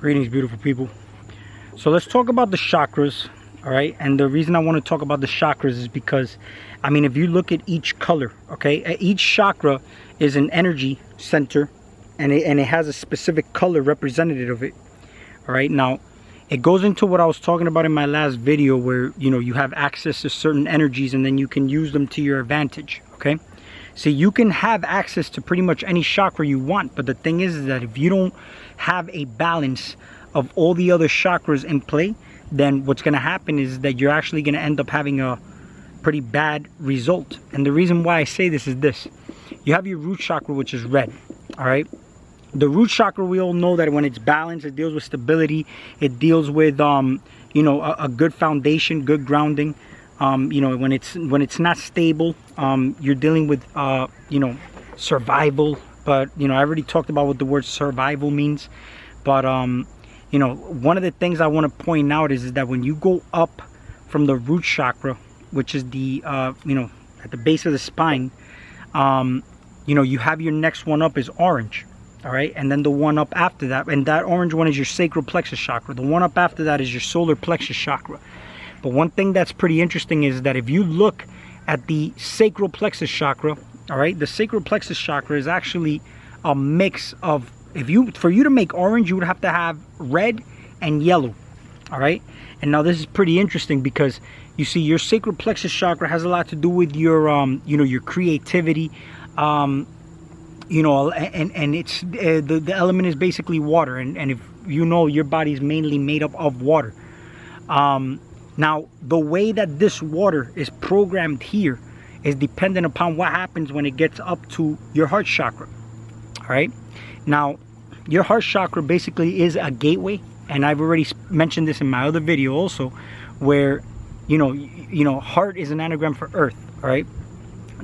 Greetings, beautiful people. So let's talk about the chakras, all right? And the reason I want to talk about the chakras is because, I mean, if you look at each color, okay, each chakra is an energy center, and it has a specific color representative of it, all right? Now, it goes into what I was talking about in my last video where, you know, you have access to certain energies and then you can use them to your advantage, okay? So you can have access to pretty much any chakra you want, but the thing is that if you don't have a balance of all the other chakras in play, then what's going to happen is that you're actually going to end up having a pretty bad result. And the reason why I say this is this. You have your root chakra, which is red, all right? The root chakra, we all know that when it's balanced, it deals with stability. It deals with, you know, a good foundation, good grounding. You know, when it's not stable, you're dealing with, you know, survival. But, you know, I already talked about what the word survival means. But, you know, one of the things I want to point out is that when you go up from the root chakra, which is the, you know, at the base of the spine, you know, you have your next one up is orange. All right, and then the one up after that, and that orange one is your sacral plexus chakra. The one up after that is your solar plexus chakra. But one thing that's pretty interesting is that if you look at the sacral plexus chakra, all right, the sacral plexus chakra is actually a mix of, for you to make orange, you would have to have red and yellow, all right? And now this is pretty interesting because you see your sacral plexus chakra has a lot to do with your, you know, your creativity, you know, and it's the element is basically water, and if you know, your body is mainly made up of water. Now the way that this water is programmed here is dependent upon what happens when it gets up to your heart chakra. All right, now your heart chakra basically is a gateway, and I've already mentioned this in my other video also, where you know heart is an anagram for earth. All right.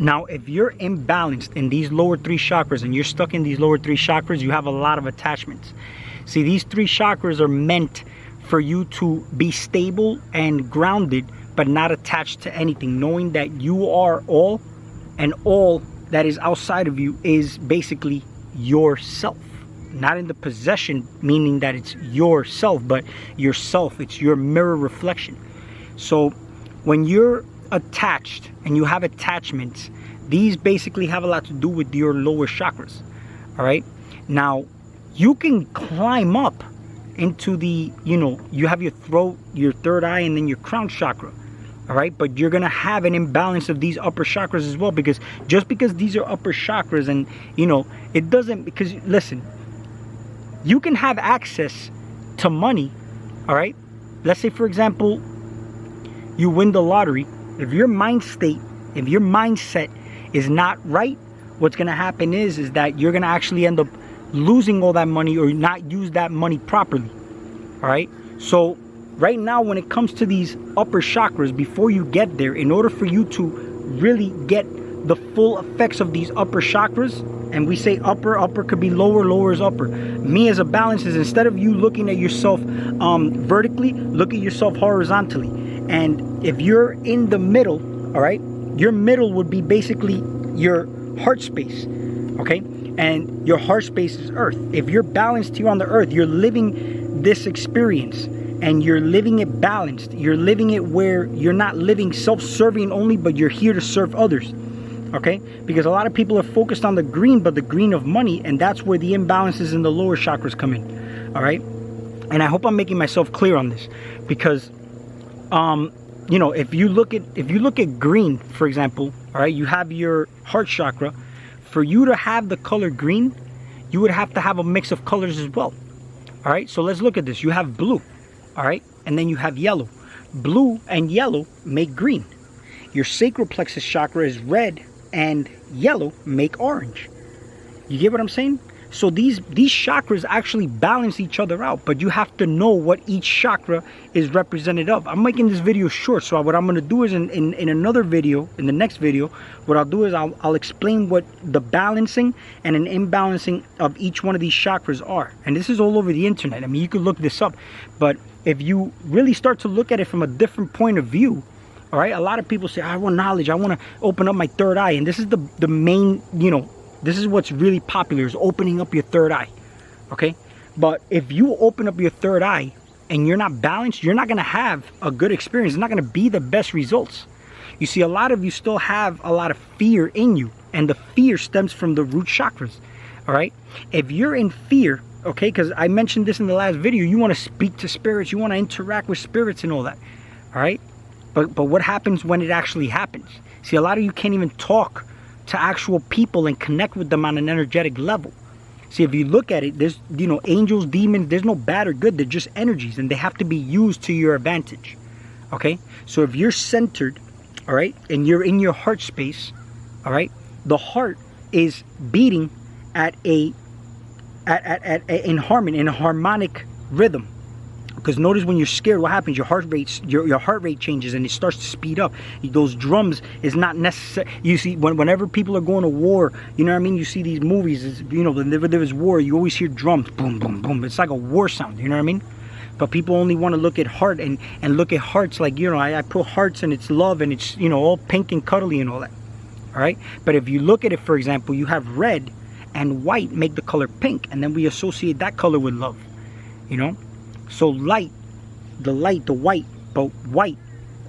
Now, if you're imbalanced in these lower three chakras and you're stuck in these lower three chakras, you have a lot of attachments. See, these three chakras are meant for you to be stable and grounded, but not attached to anything, knowing that you are all, and all that is outside of you is basically yourself. Not in the possession, meaning that it's yourself, but yourself. It's your mirror reflection. So when you're attached and you have attachments, these basically have a lot to do with your lower chakras. All right, now you can climb up into the, you know, you have your throat, your third eye, and then your crown chakra. All right, but you're gonna have an imbalance of these upper chakras as well, because just because these are upper chakras, and you know, it doesn't, because listen, you can have access to money. All right, let's say for example you win the lottery. If your mind state, if your mindset is not right, what's going to happen is that you're going to actually end up losing all that money or not use that money properly. All right. So right now, when it comes to these upper chakras, before you get there, in order for you to really get the full effects of these upper chakras, and we say upper could be lower, lower is upper. Me as a balance is, instead of you looking at yourself vertically, look at yourself horizontally. And if you're in the middle, all right, your middle would be basically your heart space, okay? And your heart space is earth. If you're balanced here on the earth, you're living this experience and you're living it balanced. You're living it where you're not living self-serving only, but you're here to serve others, okay? Because a lot of people are focused on the green, but the green of money, and that's where the imbalances in the lower chakras come in, all right? And I hope I'm making myself clear on this, because you know, if you look at green, for example, all right, you have your heart chakra. For you to have the color green, you would have to have a mix of colors as well. All right, so let's look at this. You have blue, all right, and then you have yellow. Blue and yellow make green. Your sacral plexus chakra is red, and yellow make orange. You get what I'm saying? So these chakras actually balance each other out, but you have to know what each chakra is represented of. I'm making this video short, so what I'm going to do is in another video, in the next video, what I'll do is I'll explain what the balancing and an imbalancing of each one of these chakras are. And this is all over the internet. I mean, you could look this up, but if you really start to look at it from a different point of view, all right, a lot of people say, I want knowledge, I want to open up my third eye, and this is the main, you know, this is what's really popular, is opening up your third eye, okay? But if you open up your third eye and you're not balanced, you're not going to have a good experience. It's not going to be the best results. You see, a lot of you still have a lot of fear in you, and the fear stems from the root chakras. All right. If you're in fear, okay, because I mentioned this in the last video, you want to speak to spirits, you want to interact with spirits and all that. All right. But what happens when it actually happens? See, a lot of you can't even talk to actual people and connect with them on an energetic level. See, if you look at it, there's, you know, angels, demons, there's no bad or good. They're just energies, and they have to be used to your advantage. Okay. So if you're centered, all right, and you're in your heart space, all right, the heart is beating at in harmony, in a harmonic rhythm. Because notice when you're scared, what happens? Your heart rate changes and it starts to speed up. Those drums is not necessary. You see, whenever people are going to war, you know what I mean? You see these movies, you know, whenever there is war, you always hear drums, boom, boom, boom. It's like a war sound, you know what I mean? But people only want to look at heart and look at hearts like, you know, I put hearts and it's love and it's, you know, all pink and cuddly and all that. All right. But if you look at it, for example, you have red and white make the color pink, and then we associate that color with love, you know? So the white, but white,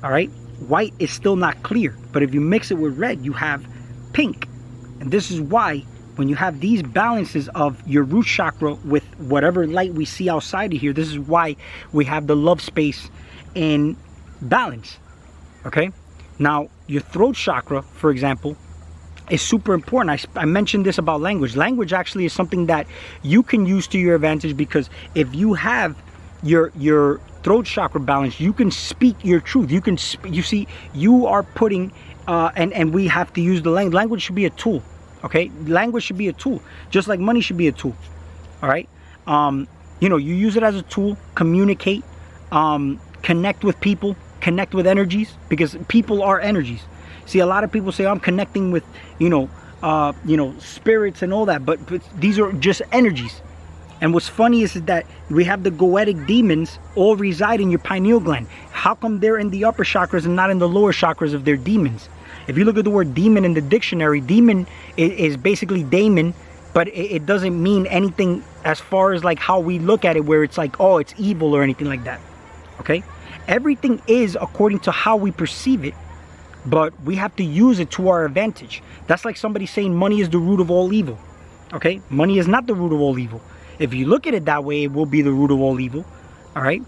all right? White is still not clear, but if you mix it with red, you have pink. And this is why when you have these balances of your root chakra with whatever light we see outside of here, this is why we have the love space in balance, okay? Now, your throat chakra, for example, is super important. I mentioned this about language. Language actually is something that you can use to your advantage, because if you have your throat chakra balance, you can speak your truth. You can you see, you are putting and we have to use the language. Language should be a tool, okay? Language should be a tool, just like money should be a tool. All right. You know, you use it as a tool, communicate, connect with people, connect with energies, because people are energies. See, a lot of people say, I'm connecting with, you know, spirits and all that, but these are just energies. And what's funny is that we have the goetic demons all reside in your pineal gland. How come they're in the upper chakras and not in the lower chakras if they're demons? If you look at the word demon in the dictionary, demon is basically daemon, but it doesn't mean anything as far as like how we look at it, where it's like, oh, it's evil or anything like that. Okay? Everything is according to how we perceive it, but we have to use it to our advantage. That's like somebody saying money is the root of all evil. Okay? Money is not the root of all evil. If you look at it that way, it will be the root of all evil. All right?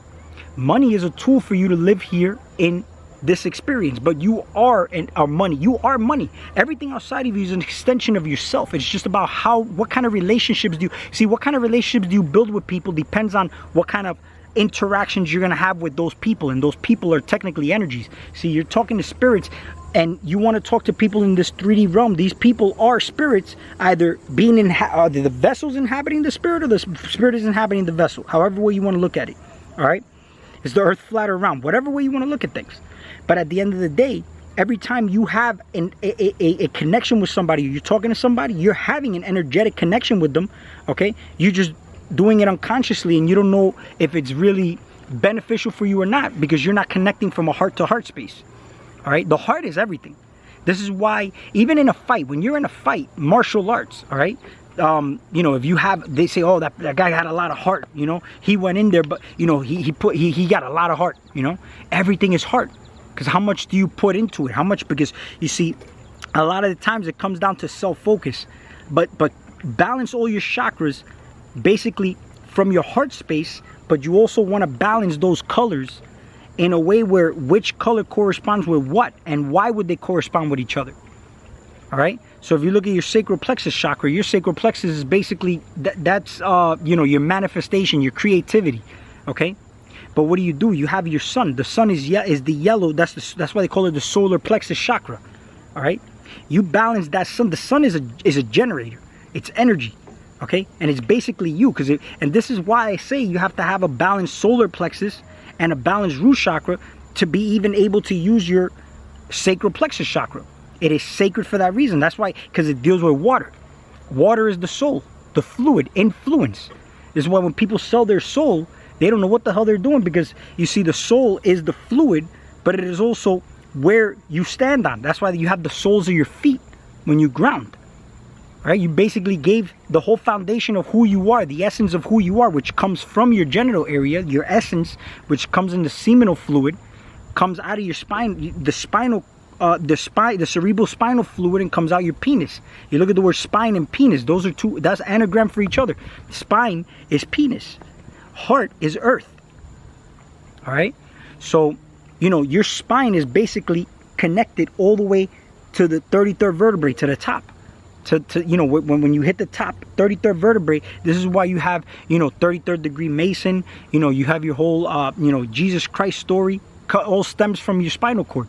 Money is a tool for you to live here in this experience, but you are money. You are money. Everything outside of you is an extension of yourself. It's just about what kind of relationships do you see? What kind of relationships do you build with people depends on what kind of interactions you're going to have with those people, and those people are technically energies. See, you're talking to spirits, and you want to talk to people in this 3D realm. These people are spirits, either being the vessel's inhabiting the spirit, or the spirit is inhabiting the vessel. However way you want to look at it. All right? Is the earth flat or round? Whatever way you want to look at things. But at the end of the day, every time you have a connection with somebody, you're talking to somebody, you're having an energetic connection with them. Okay? You're just doing it unconsciously, and you don't know if it's really beneficial for you or not, because you're not connecting from a heart to heart space. All right? The heart is everything. This is why even in a fight, when you're in a fight, martial arts, all right, you know, if you have, they say, oh, that guy had a lot of heart, you know, he went in there, but you know, he got a lot of heart, you know. Everything is heart, because how much do you put into it? How much? Because you see, a lot of the times it comes down to self-focus, but balance all your chakras basically from your heart space, but you also want to balance those colors in a way where which color corresponds with what, and why would they correspond with each other. All right? So if you look at your sacral plexus chakra, your sacral plexus is basically that's you know, your manifestation, your creativity. Okay? But what do? You have your sun. The sun is the yellow. That's why they call it the solar plexus chakra. All right? You balance that sun. The sun is a generator. It's energy. Okay? And it's basically you, and this is why I say you have to have a balanced solar plexus and a balanced root chakra to be even able to use your sacral plexus chakra. It is sacred for that reason. That's why, because it deals with water. Water is the soul, the fluid, influence. This is why when people sell their soul, they don't know what the hell they're doing, because you see, the soul is the fluid, but it is also where you stand on. That's why you have the soles of your feet when you ground. Right? You basically gave the whole foundation of who you are, the essence of who you are, which comes from your genital area, your essence, which comes in the seminal fluid, comes out of your spine, the cerebral spinal fluid, and comes out your penis. You look at the word spine and penis; those are two. That's anagram for each other. Spine is penis, heart is earth. All right. So, you know, your spine is basically connected all the way to the 33rd vertebrae, to the top. To you know, when you hit the top 33rd vertebrae, this is why you have, you know, 33rd degree Mason. You know, you have your whole you know, Jesus Christ story all stems from your spinal cord,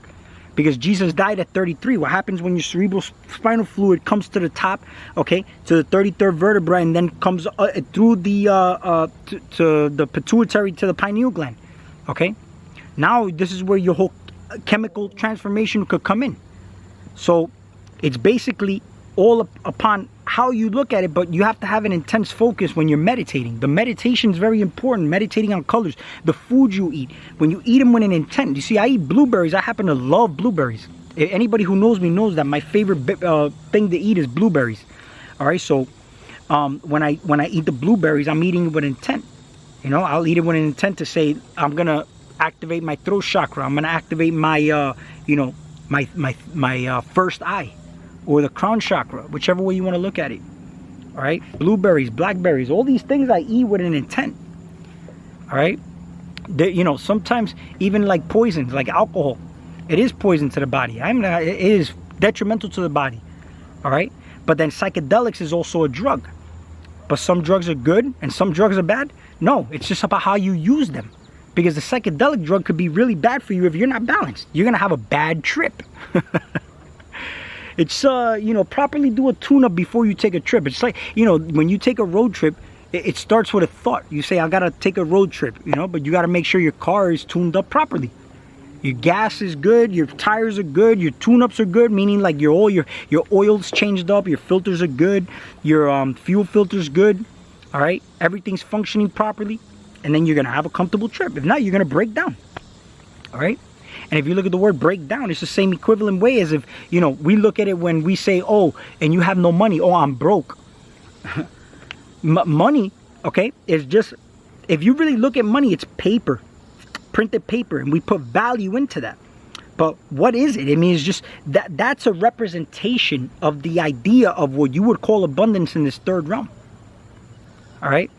because Jesus died at 33. What happens when your cerebral spinal fluid comes to the top, okay, to the 33rd vertebra, and then comes through the to the pituitary, to the pineal gland, okay? Now this is where your whole chemical transformation could come in. So it's basically all upon how you look at it, but you have to have an intense focus when you're meditating. The meditation is very important. Meditating on colors, the food you eat, when you eat them with an intent. You see, I eat blueberries. I happen to love blueberries. Anybody who knows me knows that my favorite thing to eat is blueberries. All right, so when I eat the blueberries, I'm eating it with intent. You know, I'll eat it with an intent to say, I'm gonna activate my throat chakra. I'm gonna activate my you know, my first eye, or the crown chakra, whichever way you want to look at it. All right, blueberries, blackberries, all these things I eat with an intent. All right, you know, sometimes even like poisons, like alcohol, it is poison to the body. It is detrimental to the body. All right, but then psychedelics is also a drug. But some drugs are good and some drugs are bad. No, it's just about how you use them, because the psychedelic drug could be really bad for you if you're not balanced. You're gonna have a bad trip. It's you know, properly do a tune-up before you take a trip. It's like, you know, when you take a road trip, it starts with a thought. You say, I gotta take a road trip, you know, but you gotta make sure your car is tuned up properly. Your gas is good, your tires are good, your tune-ups are good, meaning like your oil's changed up, your filters are good, your fuel filter's good. All right, everything's functioning properly, and then you're gonna have a comfortable trip. If not, you're gonna break down. All right. And if you look at the word breakdown, it's the same equivalent way as if, you know, we look at it when we say, oh, and you have no money. Oh, I'm broke. Money, okay, is just, if you really look at money, it's paper, printed paper, and we put value into that. But what is it? I mean, it's just that's a representation of the idea of what you would call abundance in this third realm. All right.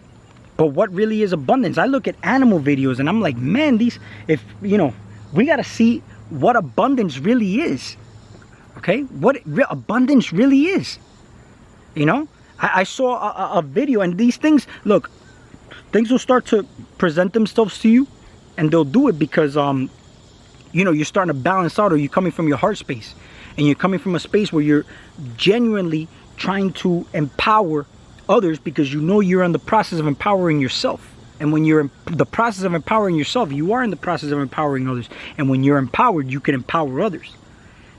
But what really is abundance? I look at animal videos and I'm like, man, these, if, you know, we got to see what abundance really is. Okay, what abundance really is. You know, I saw a video, and these things, look, things will start to present themselves to you, and they'll do it because you know, you're starting to balance out, or you're coming from your heart space, and you're coming from a space where you're genuinely trying to empower others, because you know you're in the process of empowering yourself. And when you're in the process of empowering yourself, you are in the process of empowering others. And when you're empowered, you can empower others.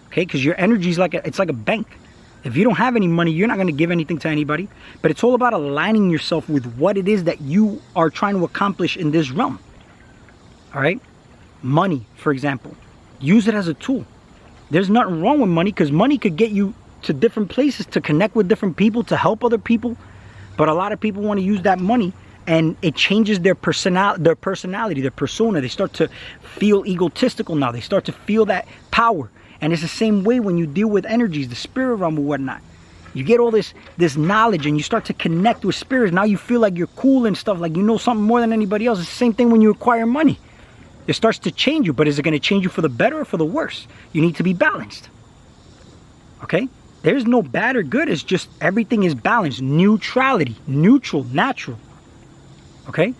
Okay, because your energy is it's like a bank. If you don't have any money, you're not going to give anything to anybody. But it's all about aligning yourself with what it is that you are trying to accomplish in this realm. All right, money, for example, use it as a tool. There's nothing wrong with money, because money could get you to different places, to connect with different people, to help other people. But a lot of people want to use that money, and it changes their personality, their persona. They start to feel egotistical now. They start to feel that power. And it's the same way when you deal with energies, the spirit realm or whatnot. You get all this knowledge, and you start to connect with spirits. Now you feel like you're cool and stuff, like you know something more than anybody else. It's the same thing when you acquire money. It starts to change you, but is it going to change you for the better or for the worse? You need to be balanced. Okay? There's no bad or good. It's just everything is balanced. Neutrality. Neutral. Natural. Okay,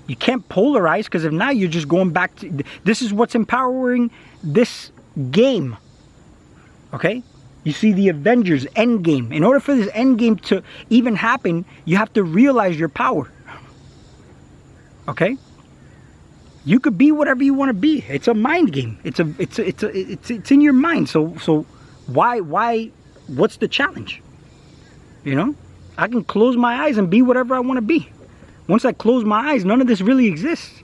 you can't polarize, because if not, you're just going back to, this is what's empowering this game. Okay, you see the Avengers Endgame. In order for this Endgame to even happen, you have to realize your power. Okay, you could be whatever you want to be. It's a mind game. It's in your mind. So why? What's the challenge? You know, I can close my eyes and be whatever I want to be. Once I close my eyes, none of this really exists.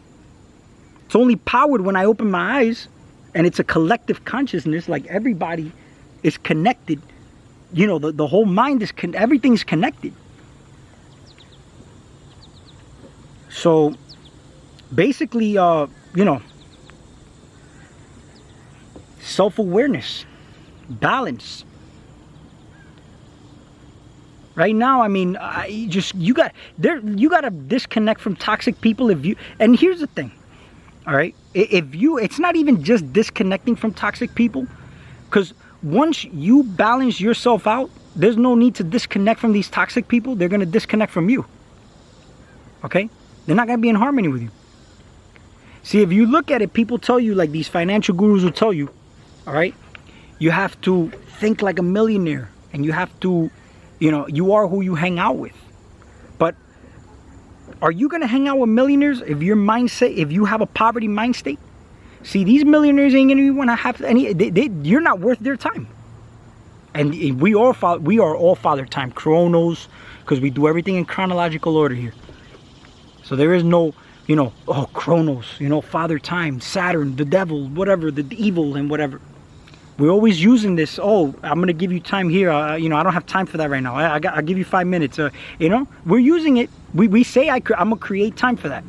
It's only powered when I open my eyes, and it's a collective consciousness, like everybody is connected you know, the whole mind is, everything's connected. So basically, you know, self-awareness, balance. Right now, I mean, you got to disconnect from toxic people. And here's the thing, all right, it's not even just disconnecting from toxic people, because once you balance yourself out, there's no need to disconnect from these toxic people. They're going to disconnect from you. Okay, they're not going to be in harmony with you. See, if you look at it, people tell you, like these financial gurus will tell you, all right, you have to think like a millionaire, and you have to, you know, you are who you hang out with. But are you going to hang out with millionaires if your mindset, if you have a poverty mind state? See, these millionaires ain't going to want to have any, you're not worth their time. And we are all Father Time, Chronos, because we do everything in chronological order here. So there is no, you know, oh, Chronos, you know, Father Time, Saturn, the devil, whatever, the evil and whatever. We're always using this, oh, I'm going to give you time here. You know, I don't have time for that right now. I'll give you 5 minutes. You know, we're using it. We say I'm going to create time for that.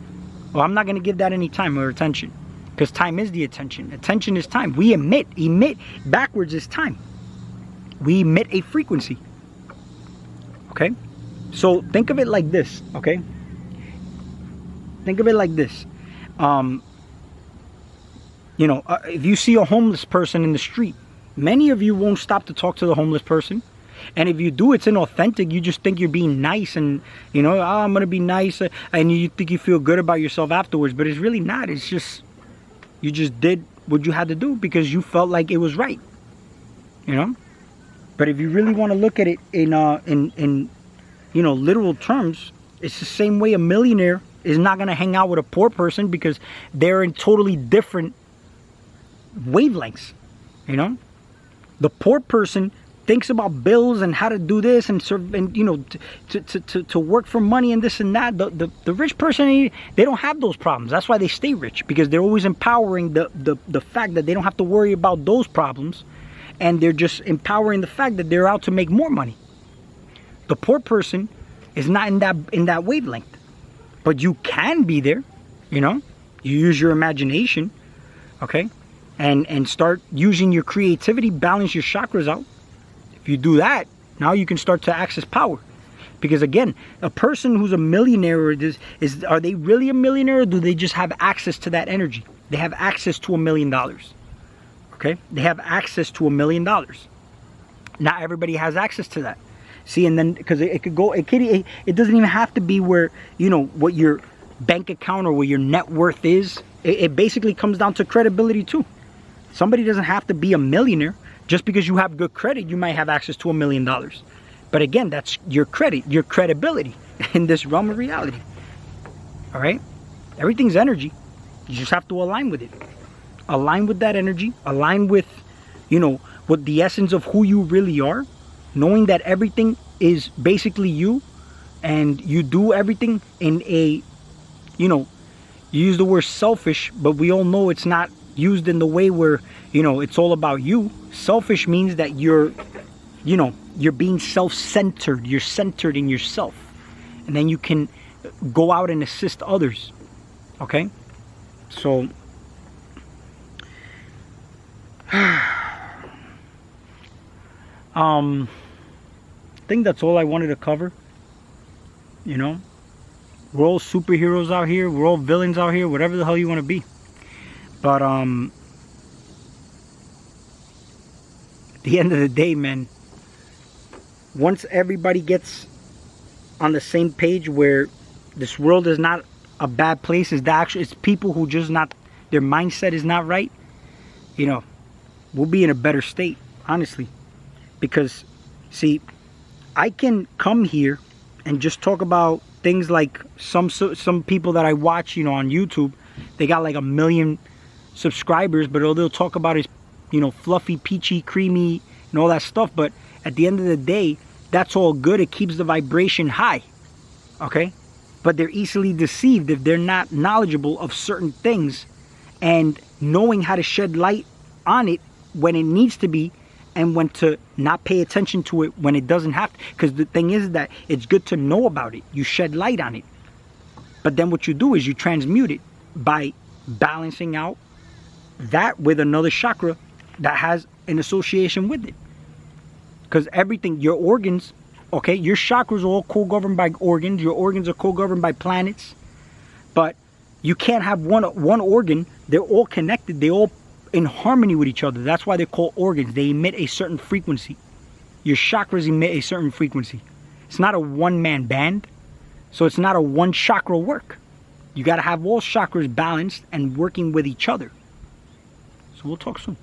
Well, I'm not going to give that any time or attention, because time is the attention. Attention is time. We emit backwards is time. We emit a frequency. Okay? So think of it like this, okay? Think of it like this. You know, if you see a homeless person in the street, many of you won't stop to talk to the homeless person. And if you do, it's inauthentic. You just think you're being nice, and, you know, oh, I'm going to be nice. And you think you feel good about yourself afterwards. But it's really not. It's just, you just did what you had to do because you felt like it was right. You know? But if you really want to look at it in you know, literal terms, it's the same way a millionaire is not going to hang out with a poor person, because they're in totally different wavelengths. You know, the poor person thinks about bills and how to do this and serve, and, you know, to work for money and this and that. The rich person, they don't have those problems. That's why they stay rich, because they're always empowering the fact that they don't have to worry about those problems, and they're just empowering the fact that they're out to make more money. The poor person is not in that wavelength. But you can be there, you know. You use your imagination, okay, and start using your creativity, balance your chakras out. If you do that, now you can start to access power. Because again, a person who's a millionaire, are they really a millionaire, or do they just have access to that energy? They have access to $1 million. Okay, they have access to $1 million. Not everybody has access to that. See, and then, because it doesn't even have to be where, you know, what your bank account or what your net worth is. It basically comes down to credibility too. Somebody doesn't have to be a millionaire. Just because you have good credit, you might have access to $1 million. But again, that's your credit, your credibility in this realm of reality. All right? Everything's energy. You just have to align with it. Align with that energy. Align with, you know, with the essence of who you really are. Knowing that everything is basically you, and you do everything in a, you know, you use the word selfish, but we all know it's not used in the way where, you know, it's all about you. Selfish means that you're, you know, you're being self-centered. You're centered in yourself. And then you can go out and assist others. Okay? So, I think that's all I wanted to cover. You know, we're all superheroes out here, we're all villains out here, whatever the hell you want to be. But at the end of the day, man, once everybody gets on the same page where this world is not a bad place, it's people who just not, their mindset is not right, you know, we'll be in a better state, honestly. Because, see, I can come here and just talk about things like some people that I watch, you know, on YouTube. They got like 1 million subscribers, but all they'll talk about is, you know, fluffy, peachy, creamy, and all that stuff. But at the end of the day, that's all good. It keeps the vibration high, okay? But they're easily deceived if they're not knowledgeable of certain things and knowing how to shed light on it when it needs to be, and when to not pay attention to it when it doesn't have to. Because the thing is that it's good to know about it. You shed light on it. But then what you do is you transmute it by balancing out that with another chakra that has an association with it. Because everything, your organs, okay, your chakras are all co-governed by organs. Your organs are co-governed by planets. But you can't have one organ. They're all connected. They're all in harmony with each other. That's why they're called organs. They emit a certain frequency. Your chakras emit a certain frequency. It's not a one-man band. So it's not a one chakra work. You got to have all chakras balanced and working with each other. So we'll talk soon.